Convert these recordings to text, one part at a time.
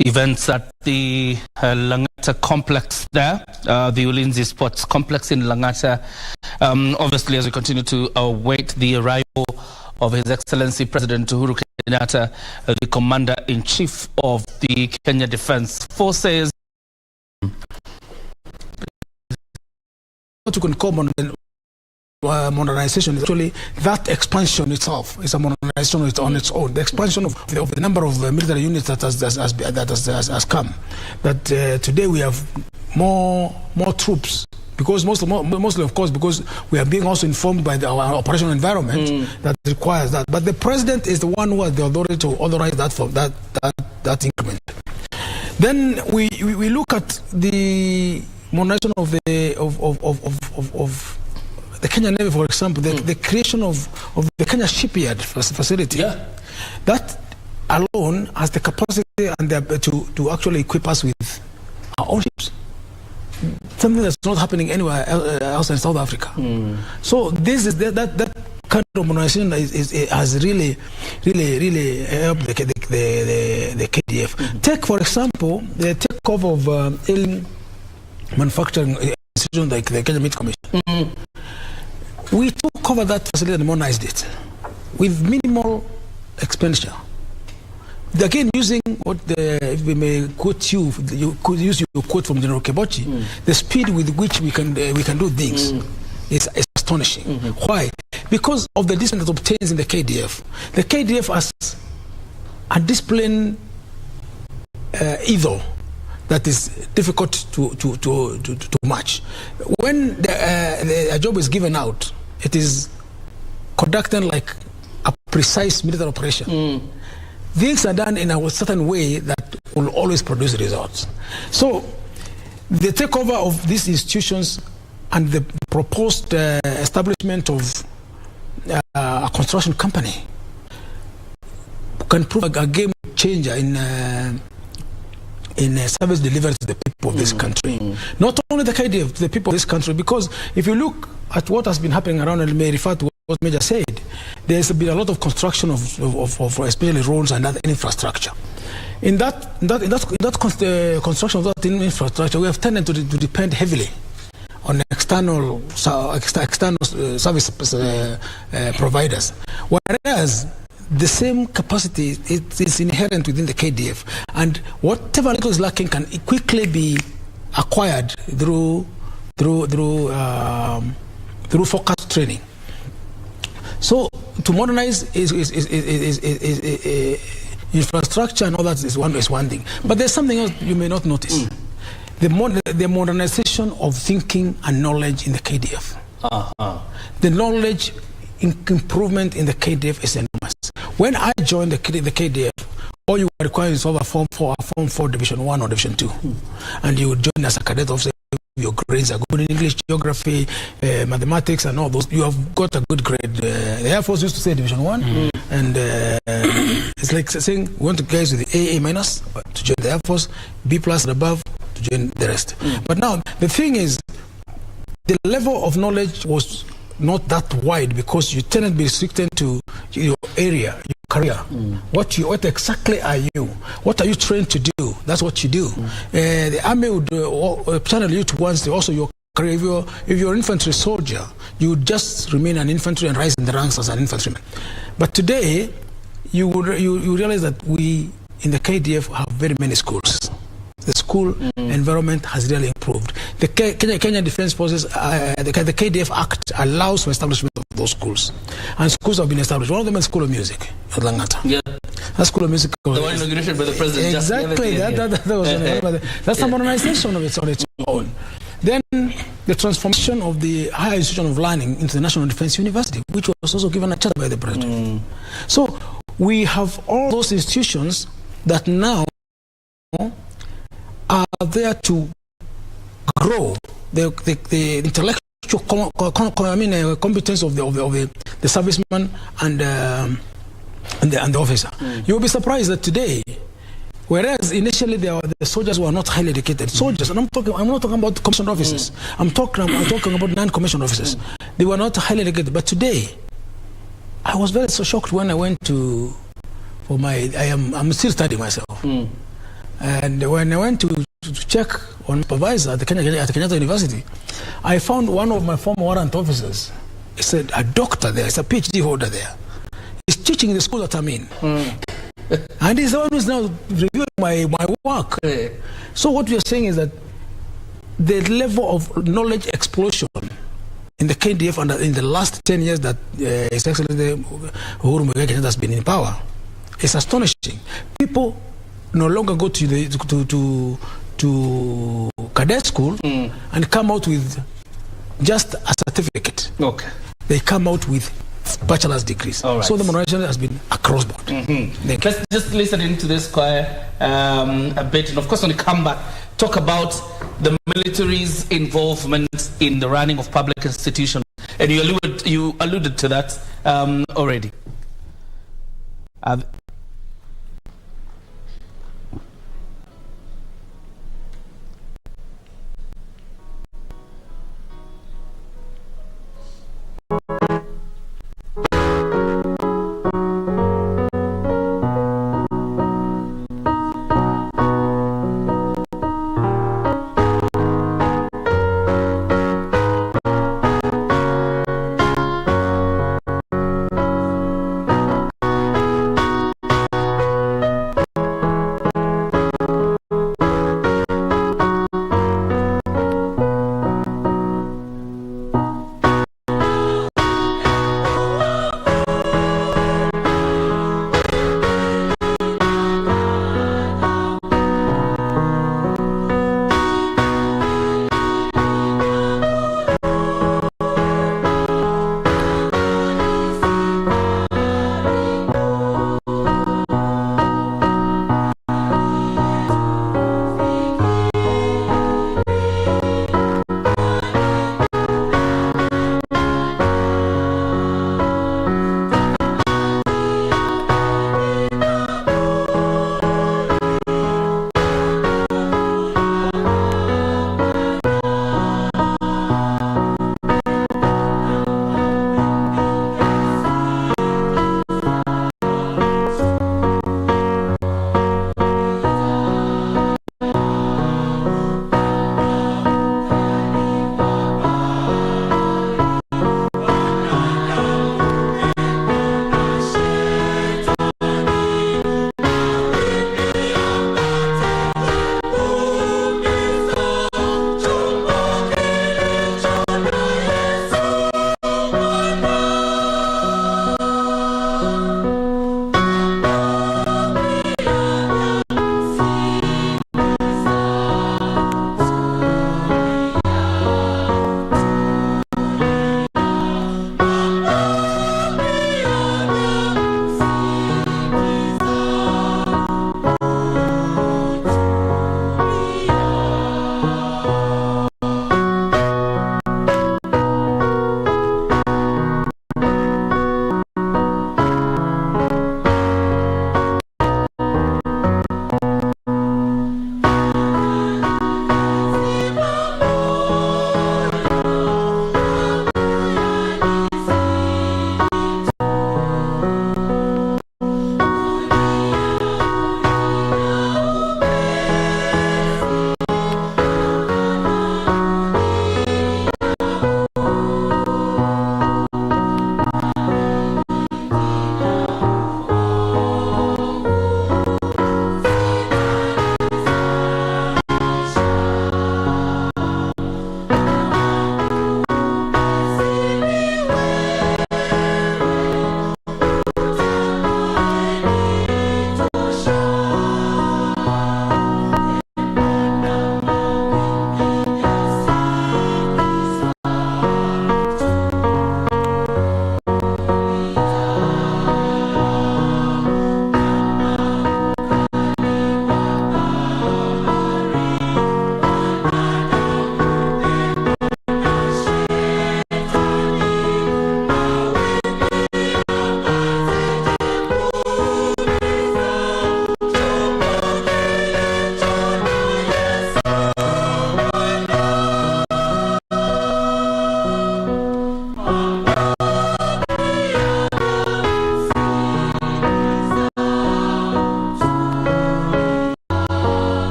events at the Langata complex there, the Ulinzi Sports Complex in Langata. Obviously, as we continue to await the arrival of His Excellency President Uhuru Kenyatta, the Commander-in-Chief of the Kenya Defence Forces. What you can call modernization is actually that expansion itself is a modernization on its own. The expansion of the number of military units that has come. That today we have more troops, because mostly of course because we are being also informed by our operational environment that requires that. But the president is the one who has the authority to authorize that for that increment. Then we look at the modernization of the Kenya Navy, for example, the creation of the Kenya shipyard facility. Yeah. That alone has the capacity and to actually equip us with our own ships. Something that's not happening anywhere else in South Africa. So this is that kind of modernization has really helped the KDF. Take, for example, the takeover of manufacturing institution like the Kenya Meat Commission. We took over that facility and modernized it with minimal expenditure. Again, using what if we may quote you could use your quote from General Kebochi, the speed with which we can do things is astonishing. Why? Because of the discipline that obtains in the KDF. The KDF has a discipline either that is difficult to match. When a job is given out, it is conducted like a precise military operation. Things are done in a certain way that will always produce results. So the takeover of these institutions and the proposed establishment of a construction company can prove a game changer in service delivery to the people of this country. Not only the KDF, the people of this country, because if you look at what has been happening around, and may refer to what Major said, there's been a lot of construction of especially roads and other infrastructure. In that construction of that infrastructure, we have tended to depend heavily on external service providers, whereas the same capacity is inherent within the KDF, and whatever little is lacking can quickly be acquired through focused training. So to modernize infrastructure and all that is one thing, but there's something else you may not notice: the modernization of thinking and knowledge in the KDF. The knowledge improvement in the KDF is enormous. When I joined the KDF, all you require is over Form 4 Division 1 or Division 2. And you would join as a cadet officer. Your grades are good in English, geography, mathematics, and all those. You have got a good grade. The Air Force used to say Division 1. And it's like saying, we want guys with the AA minus to join the Air Force, B plus and above to join the rest. But now, the thing is, the level of knowledge was not that wide, because you tend to be restricted to your area, your career. What exactly are you? What are you trained to do? That's what you do. The army would channel you towards also your career. If you're an infantry soldier, you would just remain an infantry and rise in the ranks as an infantryman. But today, you realize that we in the KDF have very many schools. The school environment has really improved. The Kenya Defence Forces, the KDF Act allows for establishment of those schools. And schools have been established. One of them is School of Music at Langata. Yeah. That School of Music. The one inaugurated by the President. Exactly. That's a modernization of its on its own. Then the transformation of the higher institution of learning into the National Defence University, which was also given a charter by the President. So we have all those institutions that now are there to grow the intellectual competence of the serviceman and the officer. You'll be surprised that today, whereas initially the soldiers were not highly educated, soldiers, and I'm not talking about commissioned officers. I'm talking about non-commissioned officers. They were not highly educated, but today, I was very shocked when I went I'm still studying myself. And when I went to check on supervisor at Kenyatta University, I found one of my former warrant officers. It's a doctor there, it's a PhD holder there. He's teaching in the school that I'm in. And he's the one who's now reviewing my work. So what we are saying is that the level of knowledge explosion in the KDF and in the last 10 years that His Excellency Uhuru Muigai Kenyatta has been in power is astonishing. People no longer go to cadet school and come out with just a certificate. Okay. They come out with bachelor's degrees. All right. So the modernization has been across board. Let's just listen into this choir a bit, and of course when we come back, talk about the military's involvement in the running of public institutions. And you alluded to that already.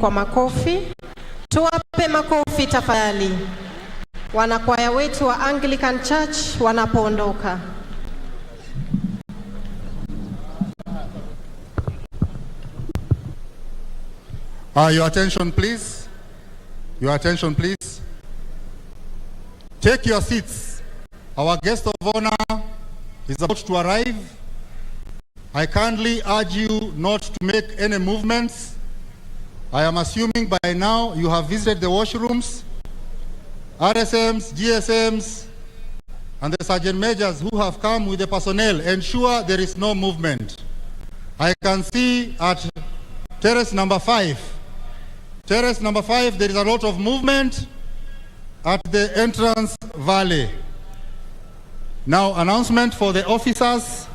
kwa makofi. Tuwape makofi tafadhali wanakwaya wetu wa Anglican Church wanapoondoka. Your attention please. Your attention please. Take your seats. Our guest of honor is about to arrive. I kindly urge you not to make any movements. I am assuming by now you have visited the washrooms, RSMs, GSMs, and the sergeant majors who have come with the personnel. Ensure there is no movement. I can see at terrace number 5. Terrace number 5, there is a lot of movement at the entrance valley. Now, announcement for the officers.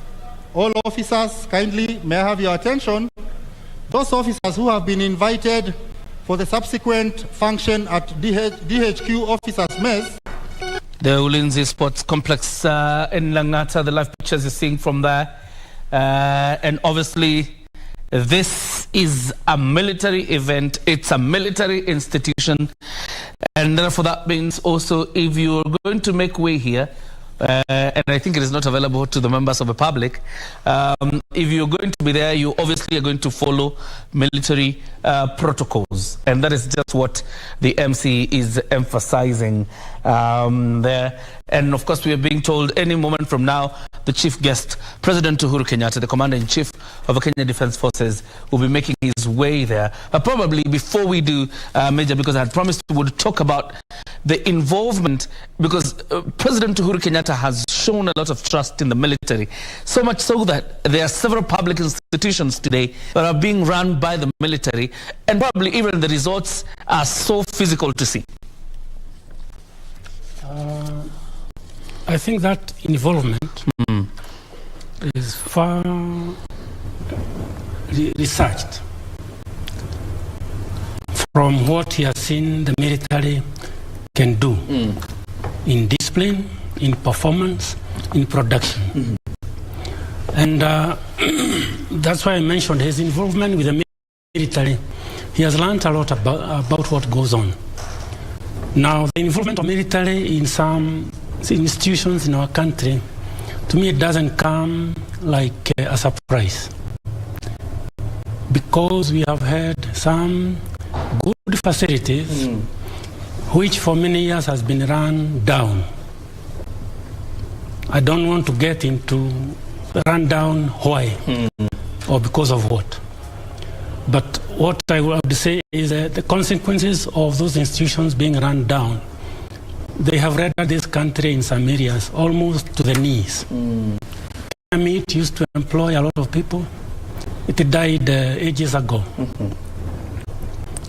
All officers, kindly, may I have your attention? Those officers who have been invited for the subsequent function at DHQ officers' mess. The Ulinzi Sports Complex in Langata, the live pictures you're seeing from there. And obviously, this is a military event. It's a military institution. And therefore, that means also if you're going to make way here, and I think it is not available to the members of the public, if you're going to be there, you obviously are going to follow military protocols. And that is just what the MC is emphasizing there. And of course, we are being told any moment from now, the chief guest, President Uhuru Kenyatta, the Commander-in-Chief of the Kenya Defense Forces, will be making his way there. Probably before we do, Major, because I had promised we would talk about the involvement, because President Uhuru Kenyatta has shown a lot of trust in the military, so much so that there are several public institutions today that are being run by the military, and probably even the results are so physical to see. I think that involvement is far researched from what he has seen the military can do in discipline, in performance, in production. And that's why I mentioned his involvement with the military. He has learned a lot about what goes on. Now, the involvement of military in some institutions in our country, to me, it doesn't come like a surprise. Because we have had some good facilities which for many years has been run down. I don't want to get into run down why or because of what. But what I would say is that the consequences of those institutions being run down, they have rendered this country in some areas almost to the knees. Meat used to employ a lot of people. It died ages ago.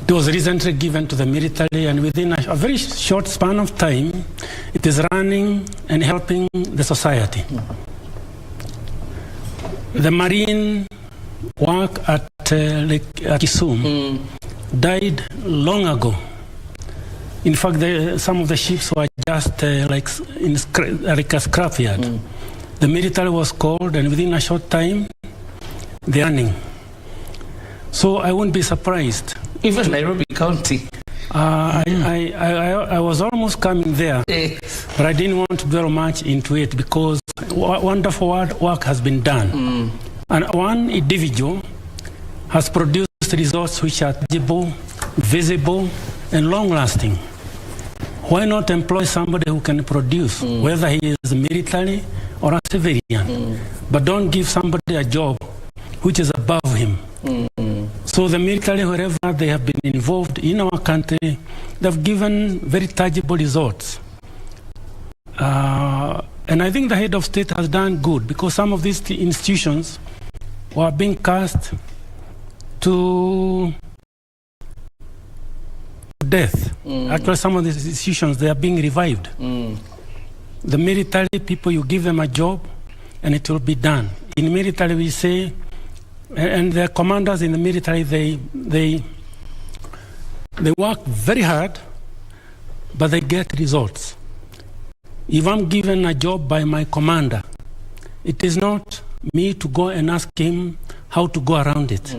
It was recently given to the military, and within a very short span of time, it is running and helping the society. The marine work at Kisumu died long ago. In fact, some of the ships were just like a scrapyard. The military was called, and within a short time, they're running. So I won't be surprised. Even Nairobi County. I was almost coming there, but I didn't want to dwell much into it because wonderful work has been done. And one individual has produced results which are tangible, visible, and long-lasting. Why not employ somebody who can produce, whether he is military or a civilian? But don't give somebody a job which is above him. So the military, wherever they have been involved in our country, they've given very tangible results. And I think the head of state has done good because some of these institutions were being cast to death. Actually, some of these institutions, they are being revived. The military people, you give them a job and it will be done. In military, we say, and the commanders in the military, they work very hard, but they get results. If I'm given a job by my commander, it is not me to go and ask him how to go around it.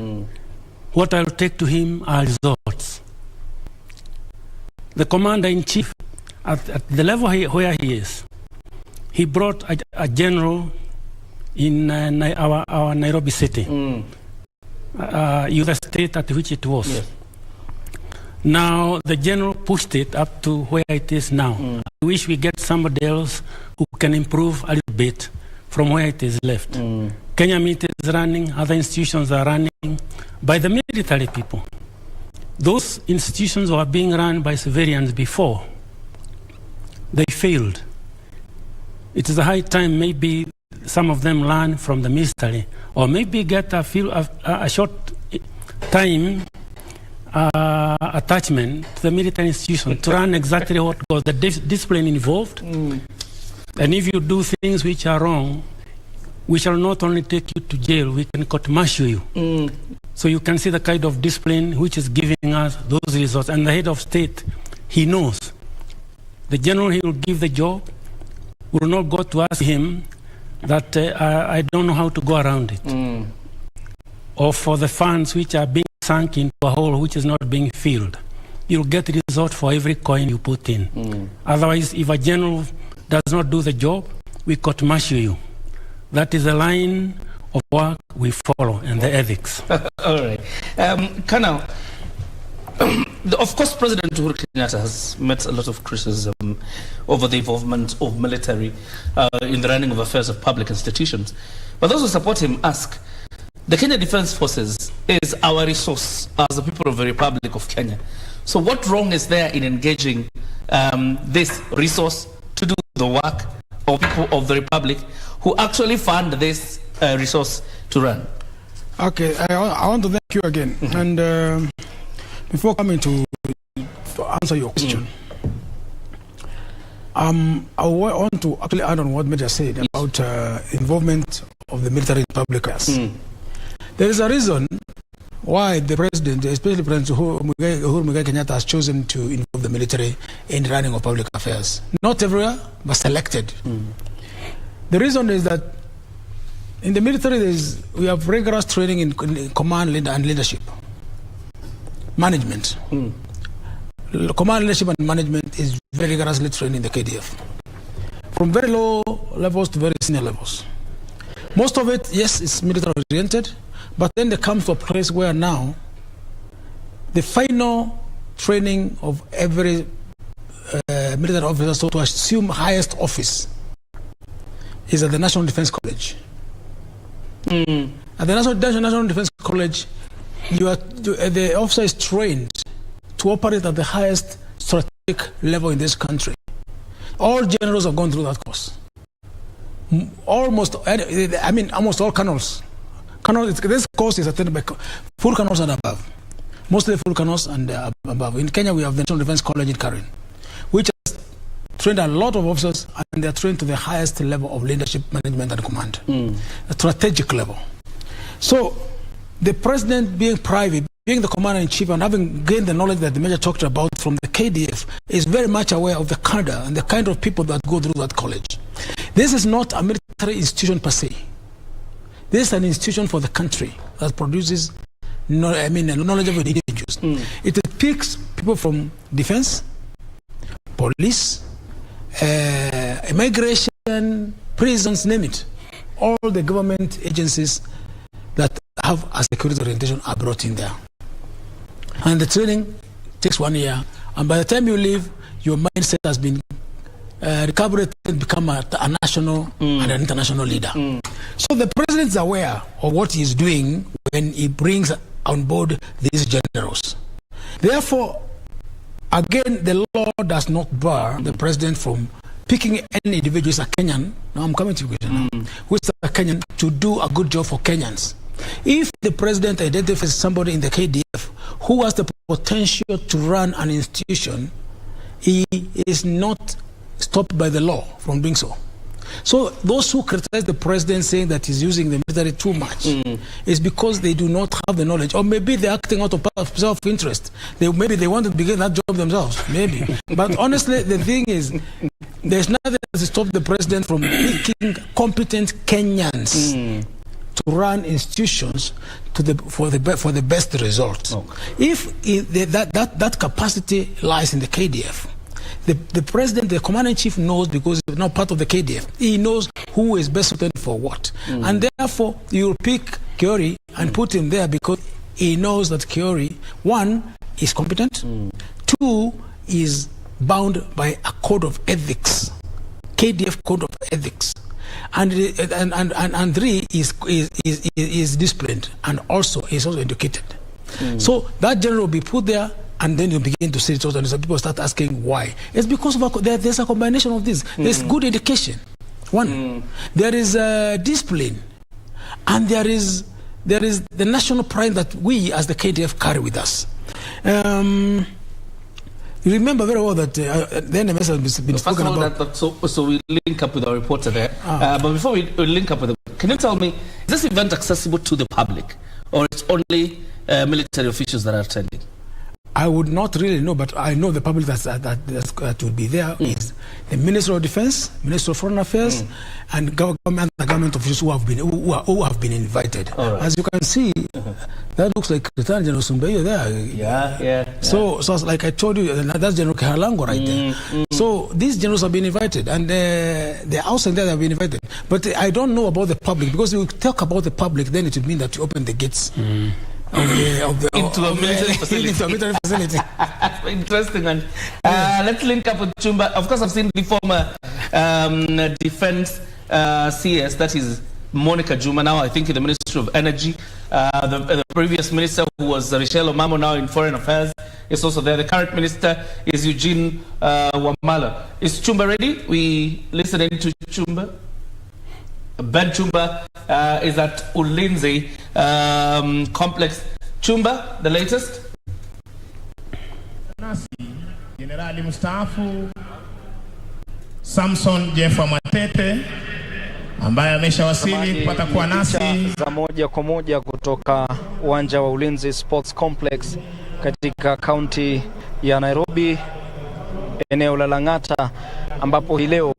what I'll take to him are results. The commander-in-chief, at the level where he is, he brought a general in our Nairobi city, the state at which it was. Yes. Now, the general pushed it up to where it is now. I wish we get somebody else who can improve a little bit from where it is left. Kenya Meet is running, other institutions are running by the military people. Those institutions were being run by civilians before. They failed. It is a high time maybe some of them learn from the military, or maybe get a short time attachment to the military institution to run exactly what goes, the discipline involved. And if you do things which are wrong, we shall not only take you to jail, we can court-martial you. So you can see the kind of discipline which is giving us those results. And the head of state, he knows. The general he will give the job will not go to ask him that I don't know how to go around it. Or for the funds which are being sunk into a hole which is not being filled. You'll get a result for every coin you put in. Otherwise, if a general does not do the job, we court-martial you. That is the line of work we follow and the ethics. All right. Colonel, of course, President Uhuru Kenyatta has met a lot of criticism over the involvement of military in the running of affairs of public institutions. But those who support him ask, the Kenya Defence Forces is our resource as the people of the Republic of Kenya. So what wrong is there in engaging this resource to do the work of people of the Republic who actually fund this resource to run? Okay, I want to thank you again. And before coming to answer your question, I want to actually add on what Major said about involvement of the military in public affairs. There is a reason why the president, especially President Uhuru Muigai Kenyatta, has chosen to involve the military in running of public affairs. Not everywhere, but selected. The reason is that in the military, we have rigorous training in command and leadership. Management. Command, leadership and management is very rigorously trained in the KDF. From very low levels to very senior levels. Most of it, yes, is military oriented, but then there comes to a place where now the final training of every military officer, so to assume highest office, is at the National Defence College. At the National Defence College, the officer is trained to operate at the highest strategic level in this country. All generals have gone through that course. Almost all colonels. This course is attended by full colonels and above. Mostly full colonels and above. In Kenya, we have the National Defence College in Karen, which has trained a lot of officers, and they are trained to the highest level of leadership, management, and command, a strategic level. So, the president being private, being the commander-in-chief, and having gained the knowledge that the Major talked about from the KDF, is very much aware of the cadre and the kind of people that go through that college. This is not a military institution per se. This is an institution for the country that produces knowledgeable individuals. It picks people from defense, police, immigration, prisons, name it. All the government agencies that have a security orientation are brought in there. And the training takes 1 year, and by the time you leave, your mindset has been recalibrated and become a national and an international leader. So the president is aware of what he is doing when he brings on board these generals. Therefore, again, the law does not bar the president from picking any individual who is a Kenyan. Now I'm coming to you now. Who is a Kenyan to do a good job for Kenyans. If the president identifies somebody in the KDF who has the potential to run an institution, he is not stopped by the law from doing so. So those who criticize the president saying that he's using the military too much is because they do not have the knowledge, or maybe they're acting out of self-interest. Maybe they want to begin that job themselves, maybe. But honestly, the thing is, there's nothing to stop the president from picking competent Kenyans to run institutions for the best results. If that capacity lies in the KDF, the president, the commander-in-chief knows, because he's not part of the KDF, he knows who is best suited for what. And therefore, you pick Kiori and put him there because he knows that Kiori, one, is competent, two, is bound by a code of ethics, KDF code of ethics, and three, is disciplined, and also is also educated. So that general will be put there, and then you begin to see it, and people start asking why. It's because of there's a combination of this. There's good education, one. There is discipline, and there is the national pride that we as the KDF carry with us. You remember very well that the NMS has been spoken about. So we link up with our reporter there. But before we link up with them, can you tell me, is this event accessible to the public, or it's only military officials that are attending? I would not really know, but I know the public that will be there is the Minister of Defense, Minister of Foreign Affairs, and government officials who have been invited. Right. As you can see, that looks like Lieutenant General Sumbeyo there. Yeah. So like I told you, that's General Kihalango right there. So these generals have been invited, and the outside there have been invited. But I don't know about the public, because you talk about the public, then it would mean that you open the gates. Into a military facility. Interesting. And let's link up with Chumba. Of course, I've seen the former defense CS, that is Monica Juma, now I think in the Ministry of Energy. The previous minister, who was Rachel Omamo, now in Foreign Affairs, is also there. The current minister is Eugene Wamala. Is Chumba ready? We listening to Chumba. Ben Chumba is at Ulinzi complex. Chumba, the latest. Nasi Generali mstaafu Samson Jeffa Matete ambaye ameshawasili kupata kuwa nasi za moja kwa moja kutoka uwanja wa Ulinzi Sports Complex katika kaunti ya Nairobi, eneo la Lang'ata, ambapo hii leo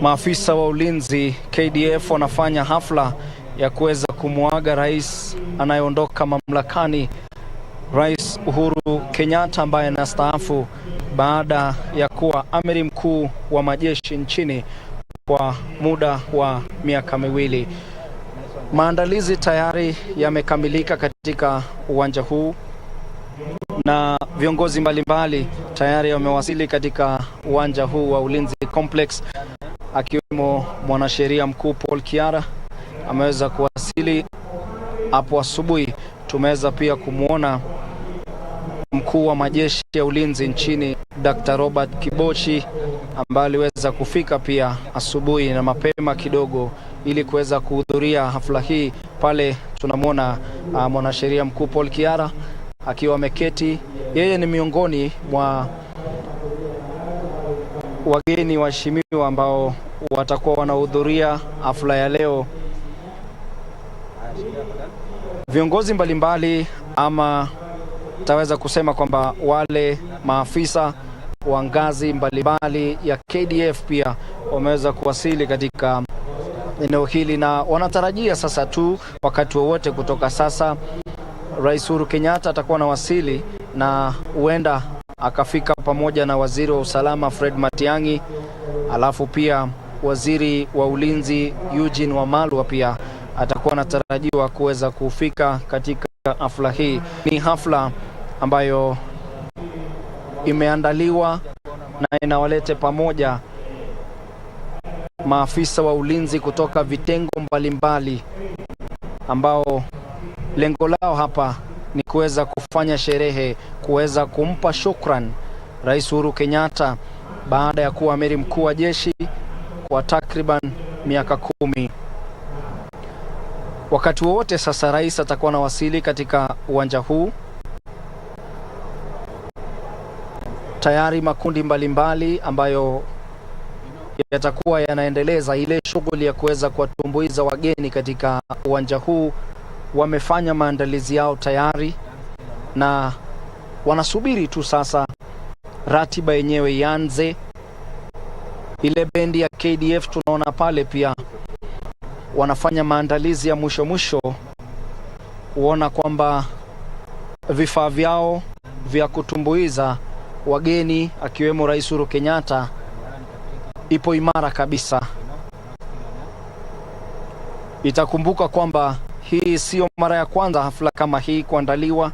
maafisa wa ulinzi KDF wanafanya hafla ya kuweza kumuaga rais anayeondoka mamlakani, Rais Uhuru Kenyatta, ambaye anastaafu baada ya kuwa amiri mkuu wa majeshi nchini kwa muda wa miaka miwili. Maandalizi tayari yamekamilika katika uwanja huu na viongozi mbalimbali tayari wamewasili katika uwanja huu wa Ulinzi Complex, akiwemo mwanasheria mkuu Paul Kiara ameweza kuwasili hapo asubuhi. Tumeweza pia kumuona mkuu wa majeshi ya ulinzi nchini Dr. Robert Kibochi, ambaye aliweza kufika pia asubuhi na mapema kidogo ili kuweza kuhudhuria hafla hii. Pale tunamuona mwanasheria mkuu Paul Kiara akiwa ameketi. Yeye ni miongoni mwa wageni waheshimiwa ambao watakuwa wanahudhuria hafla ya leo. Viongozi mbalimbali, ama taweza kusema kwamba wale maafisa wa ngazi mbalimbali ya KDF pia wameweza kuwasili katika eneo hili, na wanatarajia sasa tu wakati wowote kutoka sasa Rais Uhuru Kenyatta atakuwa na wasili, na huenda akafika pamoja na waziri wa usalama Fred Matiang'i, alafu pia waziri wa ulinzi Eugene Wamalwa pia atakuwa anatarajiwa kuweza kufika katika hafla hii. Ni hafla ambayo imeandaliwa na inawalete pamoja maafisa wa ulinzi kutoka vitengo mbalimbali, ambao lengo lao hapa ni kuweza kufanya sherehe, kuweza kumpa shukran Rais Uhuru Kenyatta baada ya kuwa amiri mkuu wa jeshi kwa takriban miaka 10. Wakati wowote sasa rais atakuwa na wasili katika uwanja huu. Tayari makundi mbalimbali ambayo yatakuwa yanaendeleza ile shughuli ya kuweza kuwatumbuiza wageni katika uwanja huu wamefanya maandalizi yao tayari, na wanasubiri tu sasa ratiba yenyewe ianze. Ile bendi ya KDF tunaona pale pia wanafanya maandalizi ya mwisho kuona kwamba vifaa vyao vya kutumbuiza wageni akiwemo Rais Uhuru Kenyatta ipo imara kabisa. Itakumbuka kwamba hii sio mara ya kwanza hafla kama hii kuandaliwa,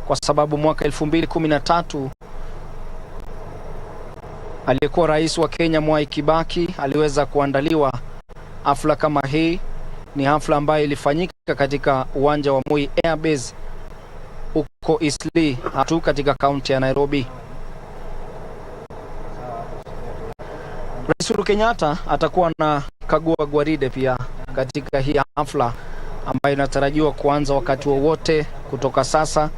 kwa sababu mwaka 2013 aliyekuwa rais wa Kenya Mwai Kibaki aliweza kuandaliwa hafla kama hii. Ni hafla ambayo ilifanyika katika uwanja wa Moi Air Base huko Eastleigh, hatu katika kaunti ya Nairobi. Rais Uhuru Kenyatta atakuwa na kagua gwaride pia katika hii hafla ambayo inatarajiwa kuanza wakati wowote kutoka sasa.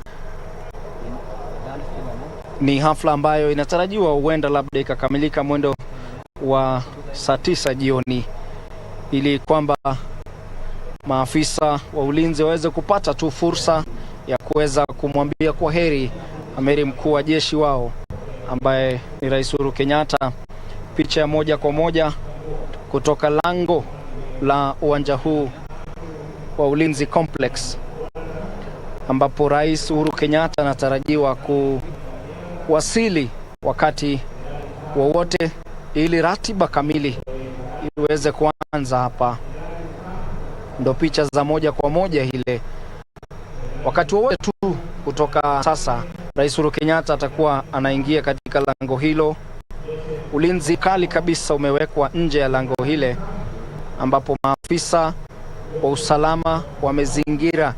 Ni hafla ambayo inatarajiwa huenda labda ikakamilika mwendo wa saa 9 jioni, ili kwamba maafisa wa ulinzi waweze kupata tu fursa ya kuweza kumwambia kwaheri amiri mkuu wa jeshi wao ambaye ni Rais Uhuru Kenyatta. Picha ya moja kwa moja kutoka lango la uwanja huu wa Ulinzi Complex, ambapo Rais Uhuru Kenyatta anatarajiwa kuwasili wakati wowote ili ratiba kamili iweze kuanza hapa. Ndo picha za moja kwa moja ile. Wakati wowote tu kutoka sasa Rais Uhuru Kenyatta atakuwa anaingia katika lango hilo. Ulinzi kali kabisa umewekwa nje ya lango hile, ambapo maafisa wa usalama wamezingira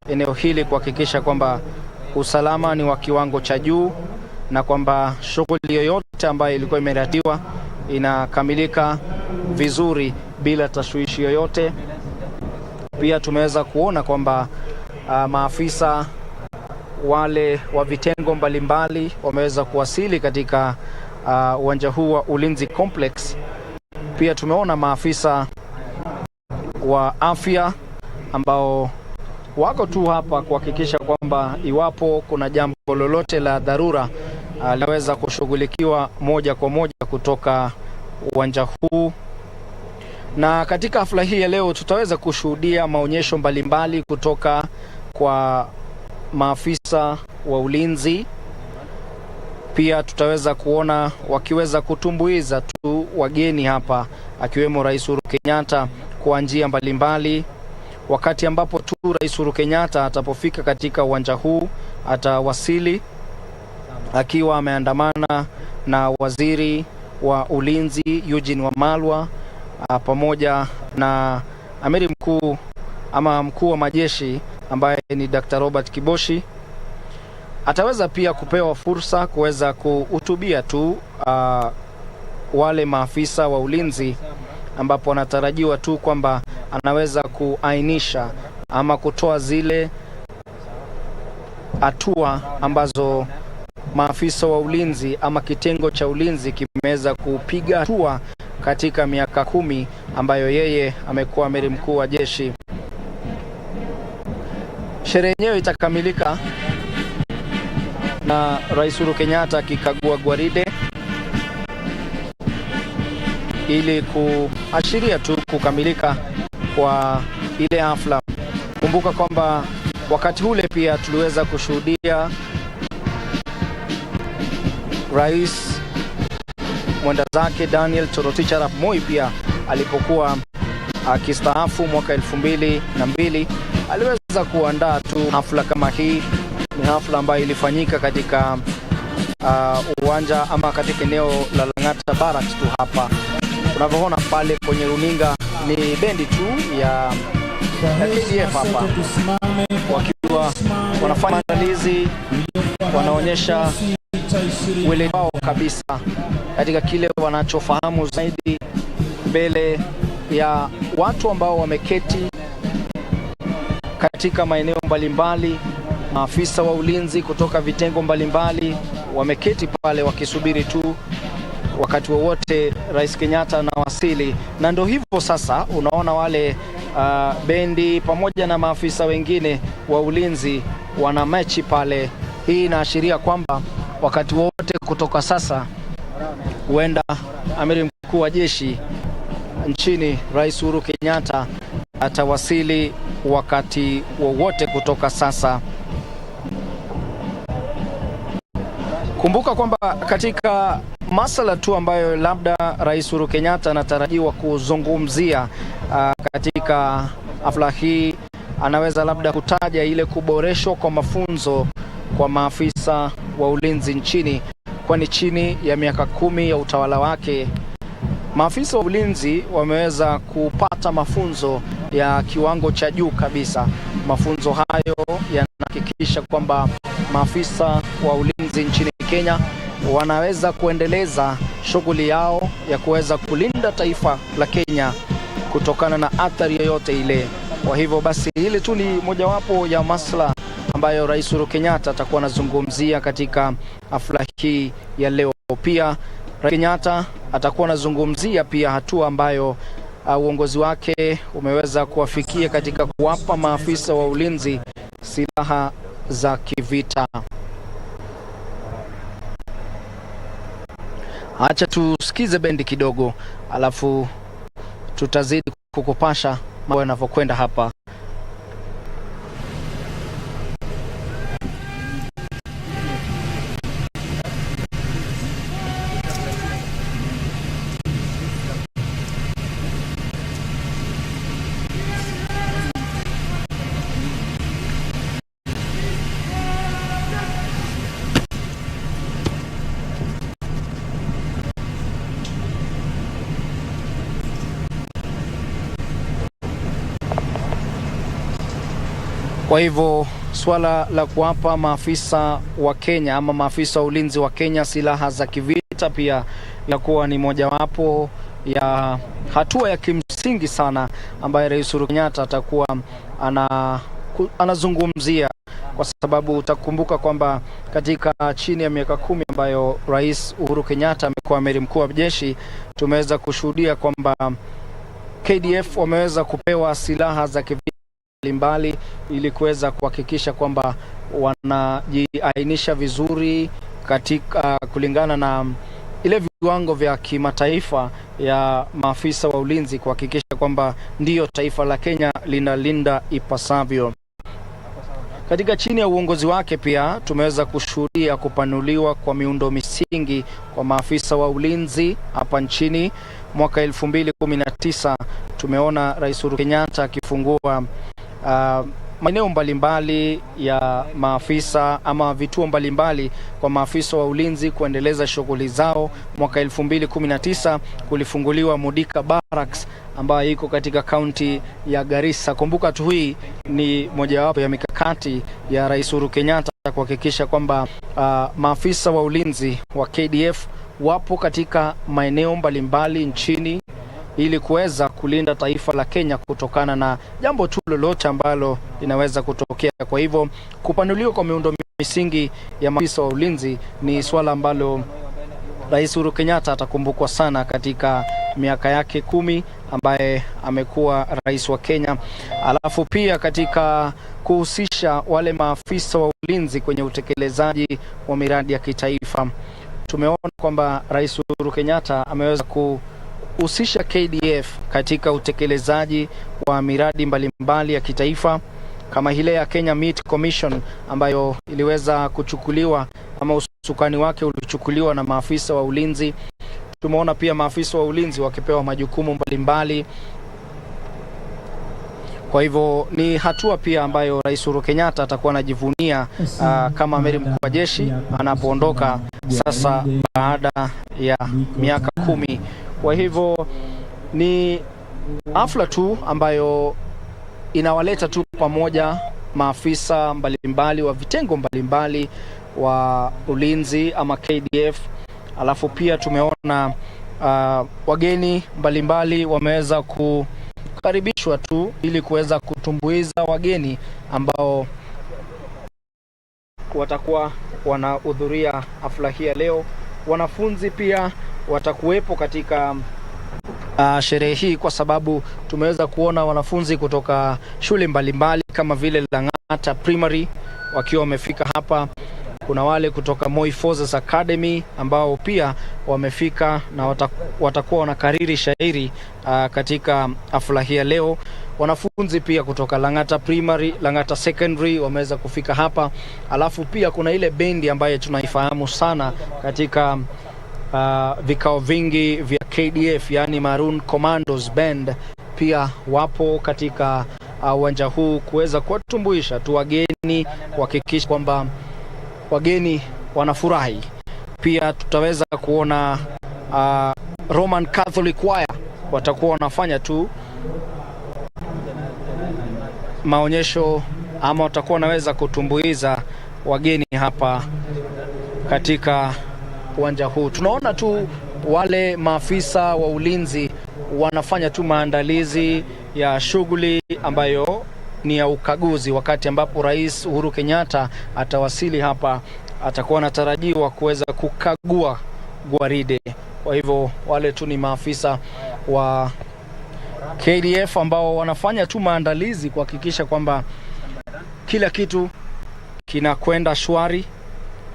eneo hili kuhakikisha kwamba usalama ni wa kiwango cha juu na kwamba shughuli yoyote ambayo ilikuwa imeratibiwa inakamilika vizuri bila tashwishi yoyote. Pia tumeweza kuona kwamba maafisa wale wa vitengo mbalimbali wameweza kuwasili katika uwanja huu wa Ulinzi Complex. Pia tumeona maafisa wa afya ambao wako tu hapa kuhakikisha kwamba iwapo kuna jambo lolote la dharura linaweza kushughulikiwa moja kwa moja kutoka uwanja huu. Na katika hafla hii ya leo tutaweza kushuhudia maonyesho mbalimbali kutoka kwa maafisa wa ulinzi. Pia tutaweza kuona wakiweza kutumbuiza tu wageni hapa akiwemo Rais Uhuru Kenyatta kwa njia mbalimbali. Wakati ambapo tu Rais Uhuru Kenyatta atapofika katika uwanja huu, atawasili akiwa ameandamana na waziri wa ulinzi Eugene Wamalwa pamoja na amiri mkuu ama mkuu wa majeshi ambaye ni Dr. Robert Kiboshi. Ataweza pia kupewa fursa kuweza kuhutubia tu wale maafisa wa ulinzi, ambapo anatarajiwa tu kwamba anaweza kuainisha ama kutoa zile hatua ambazo maafisa wa ulinzi ama kitengo cha ulinzi kimeweza kupiga hatua katika miaka 10 ambayo yeye amekuwa amiri mkuu wa jeshi. Sherehe yenyewe itakamilika na Rais Uhuru Kenyatta akikagua gwaride ili kuashiria tu kukamilika kwa ile hafla. Kumbuka kwamba wakati ule pia tuliweza kushuhudia Rais mwenda zake Daniel Toroitich Arap Moi pia alipokuwa akistaafu mwaka 2002 aliweza kuandaa tu hafla kama hii. Ni hafla ambayo ilifanyika katika uwanja ama katika eneo la Lang'ata Barracks tu hapa. Unavyoona pale kwenye runinga ni bendi tu ya KDF hapa wakiwa wanafanya maandalizi, wanaonyesha weledi wao kabisa katika kile wanachofahamu zaidi mbele ya watu ambao wameketi katika maeneo mbalimbali. Maafisa wa ulinzi kutoka vitengo mbalimbali wameketi pale wakisubiri tu wakati wowote Rais Kenyatta anawasili. Na ndio hivyo sasa unaona wale bendi pamoja na maafisa wengine wa ulinzi wana mechi pale. Hii inaashiria kwamba wakati wote kutoka sasa huenda amiri mkuu wa jeshi nchini, Rais Uhuru Kenyatta atawasili wakati wowote kutoka sasa. Kumbuka kwamba katika masala tu ambayo labda Rais Uhuru Kenyatta anatarajiwa kuzungumzia katika hafla hii, anaweza labda kutaja ile kuboreshwa kwa mafunzo kwa maafisa wa ulinzi nchini, kwani chini ya miaka 10 ya utawala wake maafisa wa ulinzi wameweza kupata mafunzo ya kiwango cha juu kabisa. Mafunzo hayo yanahakikisha kwamba maafisa wa ulinzi nchini Kenya wanaweza kuendeleza shughuli yao ya kuweza kulinda taifa la Kenya kutokana na athari yoyote ile. Kwa hivyo basi, ile tu ni mojawapo ya masuala ambayo Rais Uhuru Kenyatta atakuwa anazungumzia katika hafla hii ya leo. Pia Rais Kenyatta atakuwa anazungumzia pia hatua ambayo uongozi wake umeweza kuwafikia katika kuwapa maafisa wa ulinzi silaha za kivita. Acha tusikize bendi kidogo, alafu tutazidi kukupasha mambo yanavyokwenda hapa. Kwa hivyo swala la kuwapa maafisa wa Kenya ama maafisa wa ulinzi wa Kenya silaha za kivita pia inakuwa ni mojawapo ya hatua ya kimsingi sana ambayo Rais Uhuru Kenyatta atakuwa anazungumzia, kwa sababu utakumbuka kwamba katika chini ya miaka 10 ambayo Rais Uhuru Kenyatta amekuwa amiri mkuu wa jeshi, tumeweza kushuhudia kwamba KDF wameweza kupewa silaha za kivita mbalimbali ili kuweza kuhakikisha kwamba wanajiainisha vizuri katika kulingana na ile viwango vya kimataifa ya maafisa wa ulinzi, kuhakikisha kwamba ndiyo taifa la Kenya linalinda ipasavyo. Katika chini ya uongozi wake pia tumeweza kushuhudia kupanuliwa kwa miundo misingi kwa maafisa wa ulinzi hapa nchini. Mwaka 2019 tumeona Rais Uhuru Kenyatta akifungua maeneo mbalimbali ya maafisa ama vituo mbalimbali kwa maafisa wa ulinzi kuendeleza shughuli zao. Mwaka 2019 kulifunguliwa Mudika Barracks ambayo iko katika kaunti ya Garissa. Kumbuka tu hii ni mojawapo ya mikakati ya Rais Uhuru Kenyatta kuhakikisha kwamba maafisa wa ulinzi wa KDF wapo katika maeneo mbalimbali nchini ili kuweza kulinda taifa la Kenya kutokana na jambo tu lolote ambalo linaweza kutokea. Kwa hivyo kupanuliwa kwa miundo misingi ya maafisa wa ulinzi ni swala ambalo Rais Uhuru Kenyatta atakumbukwa sana katika miaka yake 10 ambaye amekuwa rais wa Kenya. Alafu pia katika kuhusisha wale maafisa wa ulinzi kwenye utekelezaji wa miradi ya kitaifa, tumeona kwamba Rais Uhuru Kenyatta ameweza kuhusisha KDF katika utekelezaji wa miradi mbalimbali ya kitaifa kama ile ya Kenya Meat Commission ambayo iliweza kuchukuliwa ama usukani wake ulichukuliwa na maafisa wa ulinzi. Tumeona pia maafisa wa ulinzi wakipewa majukumu mbalimbali. Kwa hivyo ni hatua pia ambayo Rais Uhuru Kenyatta atakuwa anajivunia kama amiri mkuu wa jeshi anapoondoka sasa baada ya miaka 10. Kwa hivyo ni hafla tu ambayo inawaleta tu pamoja maafisa mbalimbali wa vitengo mbalimbali wa ulinzi ama KDF. Alafu pia tumeona wageni mbalimbali wameweza kukaribishwa tu ili kuweza kutumbuiza wageni ambao watakuwa wanahudhuria hafla hii leo. Wanafunzi pia watakuwepo katika sherehe hii, kwa sababu tumeweza kuona wanafunzi kutoka shule mbalimbali kama vile Lang'ata Primary wakiwa wamefika hapa. kuna wale kutoka Moi Forces Academy ambao pia wamefika na watakuwa wanakariri shairi katika hafla hii leo. Wanafunzi pia kutoka Lang'ata Primary, Lang'ata Secondary wameweza kufika hapa. Alafu pia kuna ile bendi ambayo tunaifahamu sana katika vikao vingi vya KDF, yani Maroon Commandos Band, pia wapo katika uwanja huu kuweza kuwatumbuisha tu wageni, kuhakikisha kwamba wageni wanafurahi. Pia tutaweza kuona Roman Catholic Choir watakuwa wanafanya tu maonyesho, ama watakuwa wanaweza kutumbuiza wageni hapa katika uwanja huu. Tunaona tu wale maafisa wa ulinzi wanafanya tu maandalizi ya shughuli ambayo ni ya ukaguzi. Wakati ambapo Rais Uhuru Kenyatta atawasili hapa, atakuwa anatarajiwa kuweza kukagua gwaride. Kwa hivyo wale tu ni maafisa wa KDF ambao wanafanya tu maandalizi kuhakikisha kwamba kila kitu kinakwenda shwari,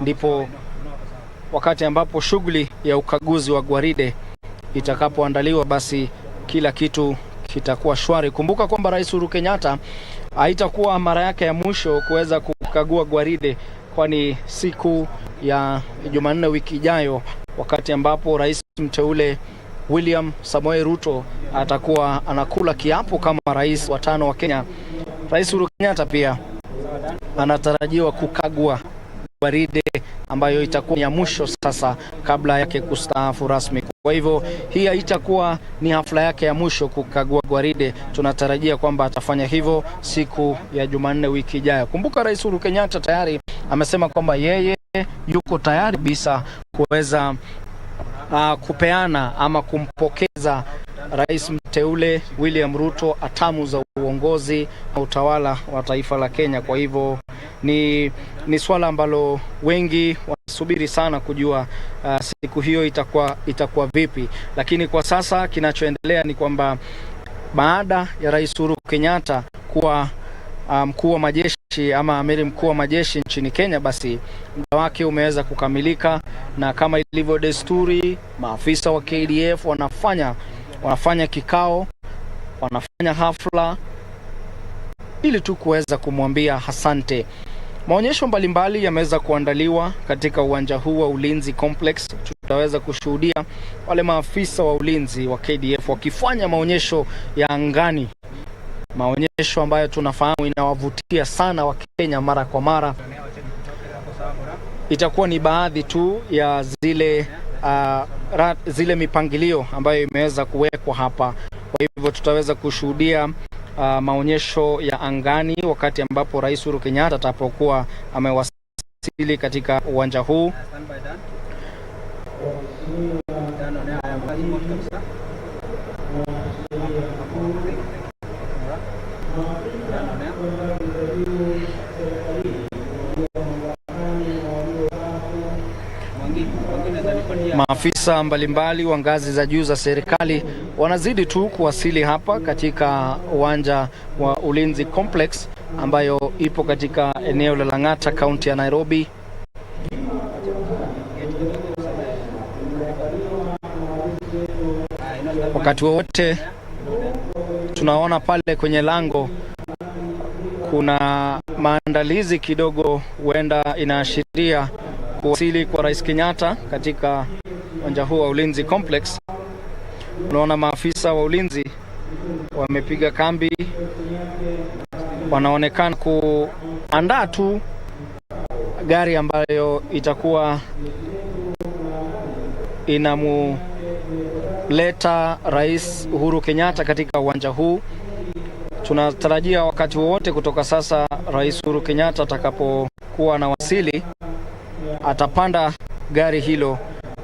ndipo wakati ambapo shughuli ya ukaguzi wa gwaride itakapoandaliwa, basi kila kitu kitakuwa shwari. Kumbuka kwamba Rais Uhuru Kenyatta haitakuwa mara yake ya mwisho kuweza kukagua gwaride, kwani siku ya Jumanne wiki ijayo, wakati ambapo Rais mteule William Samoei Ruto atakuwa anakula kiapo kama rais wa 5 wa Kenya, Rais Uhuru Kenyatta pia anatarajiwa kukagua gwaride ambayo itakuwa ya mwisho sasa kabla yake kustaafu rasmi. Kwa hivyo hii haitakuwa ni hafla yake ya mwisho kukagua gwaride. Tunatarajia kwamba atafanya hivyo siku ya Jumanne wiki ijayo. Kumbuka Rais Uhuru Kenyatta tayari amesema kwamba yeye yuko tayari bisa kuweza kupeana ama kumpokeza Rais mteule William Ruto hatamu za uongozi na utawala wa taifa la Kenya. Kwa hivyo ni swala ambalo wengi wanasubiri sana kujua siku hiyo itakuwa vipi. Lakini kwa sasa kinachoendelea ni kwamba baada ya Rais Uhuru Kenyatta kuwa mkuu wa majeshi ama amiri mkuu wa majeshi nchini Kenya, basi muda wake umeweza kukamilika, na kama ilivyo desturi, maafisa wa KDF wanafanya kikao, wanafanya hafla ili tu kuweza kumwambia asante. Maonyesho mbalimbali yameweza kuandaliwa katika uwanja huu wa Ulinzi Complex. Tutaweza kushuhudia wale maafisa wa ulinzi wa KDF wakifanya maonyesho ya angani, maonyesho ambayo tunafahamu inawavutia sana wa Kenya mara kwa mara. Itakuwa ni baadhi tu ya zile mipangilio ambayo imeweza kuwekwa hapa. Kwa hivyo tutaweza kushuhudia maonyesho ya angani wakati ambapo Rais Uhuru Kenyatta atapokuwa amewasili katika uwanja huu. Maafisa mbalimbali wa ngazi za juu za serikali wanazidi tu kuwasili hapa katika uwanja wa Ulinzi Complex ambayo ipo katika eneo la Lang'ata, kaunti ya Nairobi. Wakati wote tunaona pale kwenye lango kuna maandalizi kidogo, huenda inaashiria kuwasili kwa Rais Kenyatta katika uwanja huu wa Ulinzi Complex. Unaona maafisa wa ulinzi wamepiga kambi, wanaonekana kuandaa tu gari ambayo itakuwa inamuleta Rais Uhuru Kenyatta katika uwanja huu. Tunatarajia wakati wowote kutoka sasa Rais Uhuru Kenyatta atakapokuwa anawasili, atapanda gari hilo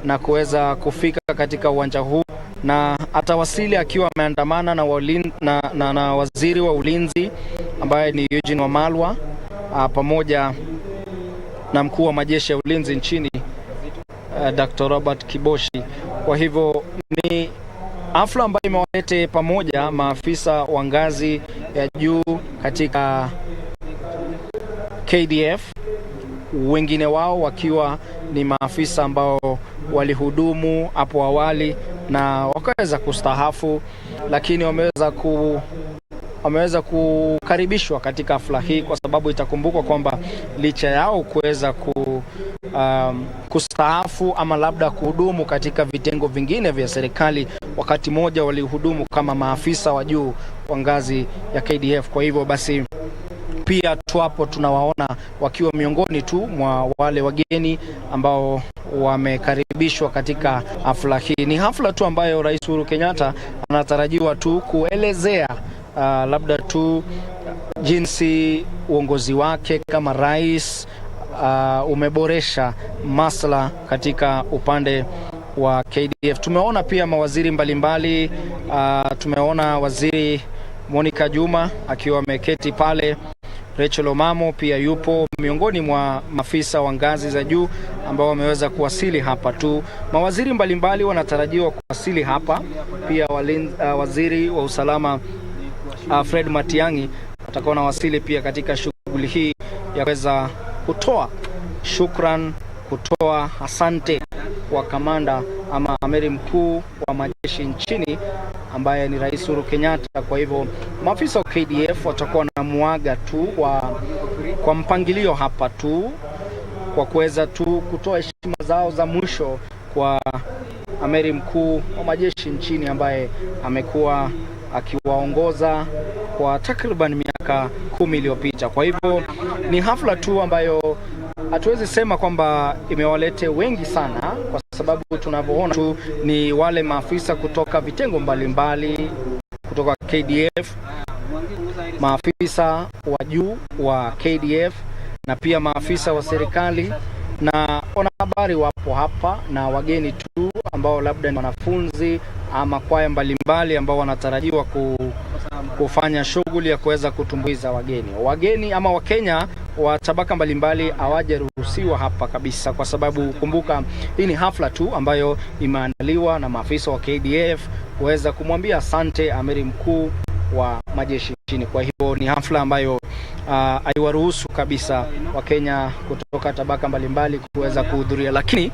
na kuweza kufika katika uwanja huu, na atawasili akiwa ameandamana na waziri wa ulinzi ambaye ni Eugene Wamalwa, pamoja na mkuu wa majeshi ya ulinzi nchini Dr. Robert Kiboshi. Kwa hivyo ni hafla ambayo imewaleta pamoja maafisa wa ngazi ya juu katika KDF wengine wao wakiwa ni maafisa ambao walihudumu hapo awali na wakaweza kustahafu, lakini wameweza kukaribishwa katika hafla hii, kwa sababu itakumbukwa kwamba licha yao kuweza kustaafu ama labda kuhudumu katika vitengo vingine vya serikali, wakati mmoja walihudumu kama maafisa wa juu wa ngazi ya KDF. Kwa hivyo basi pia tuapo tunawaona wakiwa miongoni tu mwa wale wageni ambao wamekaribishwa katika hafla hii. Ni hafla tu ambayo Rais Uhuru Kenyatta anatarajiwa tu kuelezea labda tu jinsi uongozi wake kama rais umeboresha masuala katika upande wa KDF. Tumeona pia mawaziri mbalimbali, tumeona waziri Monica Juma akiwa ameketi pale, Rachel Omamo pia yupo miongoni mwa maafisa wa ngazi za juu ambao wameweza kuwasili hapa tu. Mawaziri mbalimbali wanatarajiwa kuwasili hapa pia. Waziri wa usalama Fred Matiang'i atakuwa na wasili pia katika shughuli hii ya kuweza kutoa shukran, kutoa asante kwa kamanda ama amiri mkuu wa majeshi nchini ambaye ni Rais Uhuru Kenyatta. Kwa hivyo maafisa wa KDF watakuwa na muaga tu kwa mpangilio hapa tu, kwa kuweza tu kutoa heshima zao za mwisho kwa amiri mkuu wa majeshi nchini ambaye amekuwa akiwaongoza kwa takriban miaka 10 iliyopita. Kwa hivyo ni hafla tu ambayo hatuwezi sema kwamba imewalete wengi sana, kwa sababu tunavyoona tu ni wale maafisa kutoka vitengo mbalimbali kutoka KDF, maafisa wa juu wa KDF na pia maafisa wa serikali, na wanahabari wapo hapa na wageni tu ambao labda ni wanafunzi ama kwaya mbalimbali ambao wanatarajiwa kufanya shughuli ya kuweza kutumbuiza wageni ama Wakenya wa tabaka mbalimbali hawajaruhusiwa hapa kabisa, kwa sababu kumbuka hii ni hafla tu ambayo imeandaliwa na maafisa wa KDF kuweza kumwambia asante amiri mkuu wa majeshi nchini. Kwa hivyo ni hafla ambayo haiwaruhusu kabisa Wakenya kutoka tabaka mbalimbali kuweza kuhudhuria, lakini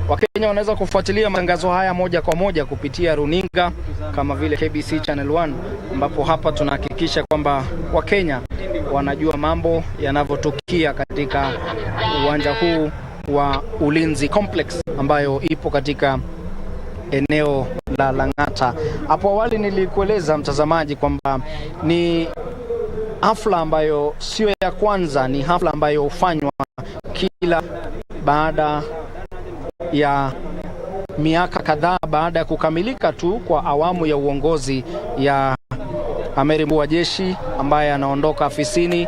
Wakenya wanaweza kufuatilia matangazo haya moja kwa moja kupitia runinga kama vile KBC Channel 1, ambapo hapa tunahakikisha kwamba Wakenya wanajua mambo yanavyotukia katika uwanja huu wa Ulinzi Complex ambayo ipo katika eneo la Lang'ata. Hapo awali nilikueleza mtazamaji kwamba ni hafla ambayo sio ya kwanza, ni hafla ambayo hufanywa kila baada ya miaka kadhaa baada ya kukamilika tu kwa awamu ya uongozi ya amiri mkuu wa jeshi ambaye anaondoka afisini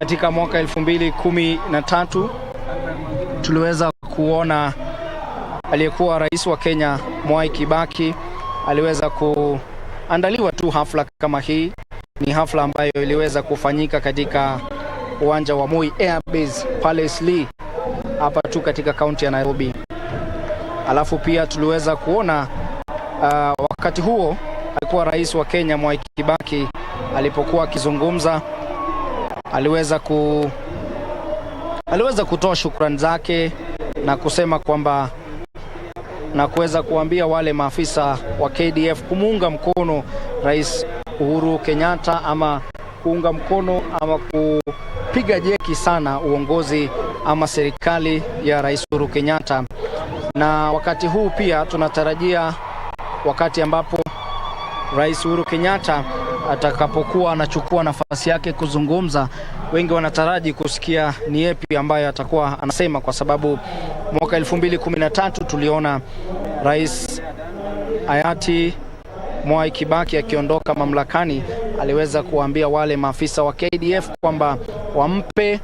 katika mwaka 2013. Tuliweza kuona aliyekuwa rais wa Kenya Mwai Kibaki aliweza kuandaliwa tu hafla kama hii. Ni hafla ambayo iliweza kufanyika katika uwanja wa Moi Air Base pale Eastleigh hapa tu katika kaunti ya Nairobi. Alafu pia tuliweza kuona wakati huo alikuwa rais wa Kenya Mwai Kibaki alipokuwa akizungumza, aliweza kutoa shukrani zake na kusema kwamba na kuweza kuambia wale maafisa wa KDF kumuunga mkono Rais Uhuru Kenyatta ama kuunga mkono ama kupiga jeki sana uongozi ama serikali ya Rais Uhuru Kenyatta. Na wakati huu pia tunatarajia wakati ambapo Rais Uhuru Kenyatta atakapokuwa anachukua nafasi yake kuzungumza, wengi wanataraji kusikia ni yapi ambayo atakuwa anasema, kwa sababu mwaka 2013 tuliona Rais hayati Mwai Kibaki akiondoka mamlakani aliweza kuambia wale maafisa wa KDF kwamba wampe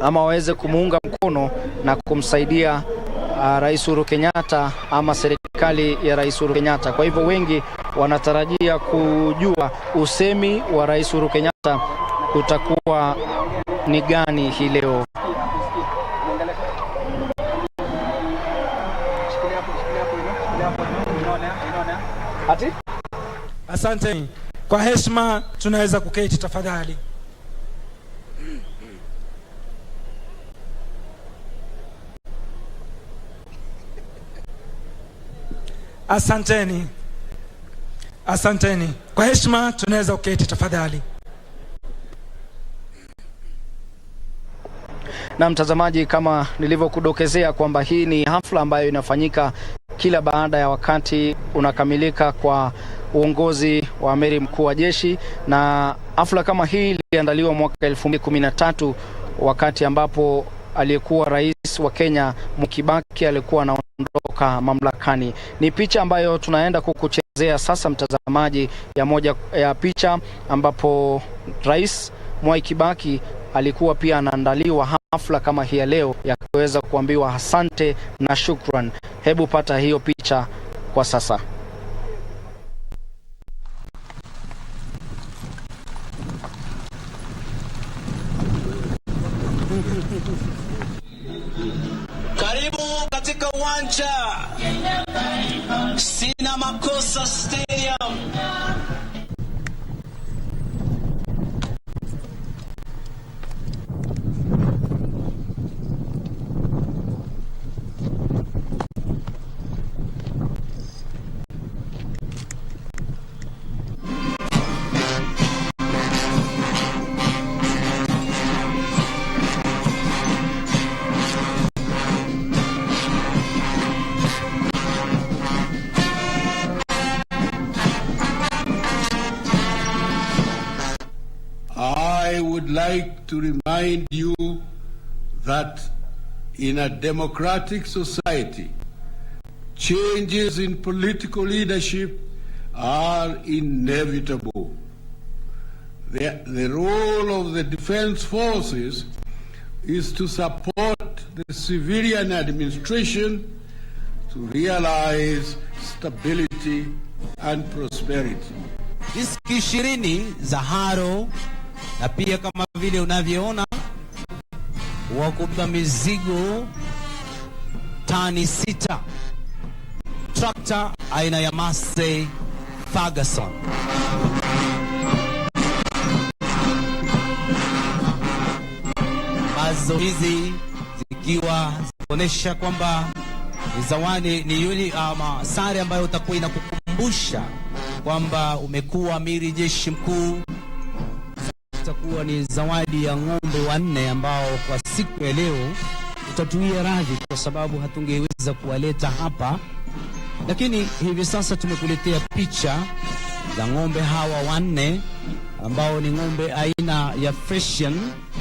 ama waweze kumuunga mkono na kumsaidia Rais Uhuru Kenyatta ama serikali ya Rais Uhuru Kenyatta. Kwa hivyo wengi wanatarajia kujua usemi wa Rais Uhuru Kenyatta utakuwa ni gani hii leo. Asante. Kwa heshima tunaweza kuketi tafadhali. Asanteni. Asanteni. Kwa heshima tunaweza uketi tafadhali. Na mtazamaji, kama nilivyokudokezea kwamba hii ni hafla ambayo inafanyika kila baada ya wakati unakamilika kwa uongozi wa amiri mkuu wa jeshi, na hafla kama hii iliandaliwa mwaka 2013 wakati ambapo aliyekuwa rais wa Kenya Kibaki alikuwa anaondoka mamlakani. Ni picha ambayo tunaenda kukuchezea sasa mtazamaji, ya moja ya picha ambapo rais Mwai Kibaki alikuwa pia anaandaliwa hafla kama hii leo ya kuweza kuambiwa asante na shukran. Hebu pata hiyo picha kwa sasa. Karibu katika uwanja Sina Makosa Stadium. I would like to remind you that in a democratic society, changes in political leadership are inevitable. The role of the defense forces is to support the civilian administration to realize stability and prosperity. Diski 20 za haro, na pia kama vile unavyoona wakubeba mizigo tani 6, trakta aina ya Massey Ferguson. Mazo hizi zikiwa zinaonyesha kwamba ni zawadi, ni yule ama sare ambayo utakuwa inakukumbusha kwamba umekuwa amiri jeshi mkuu. Itakuwa ni zawadi ya ng'ombe 4 ambao kwa siku ya leo utatuia radhi kwa sababu hatungeweza kuwaleta hapa, lakini hivi sasa tumekuletea picha za ng'ombe hawa 4 ambao ni ng'ombe aina ya Friesian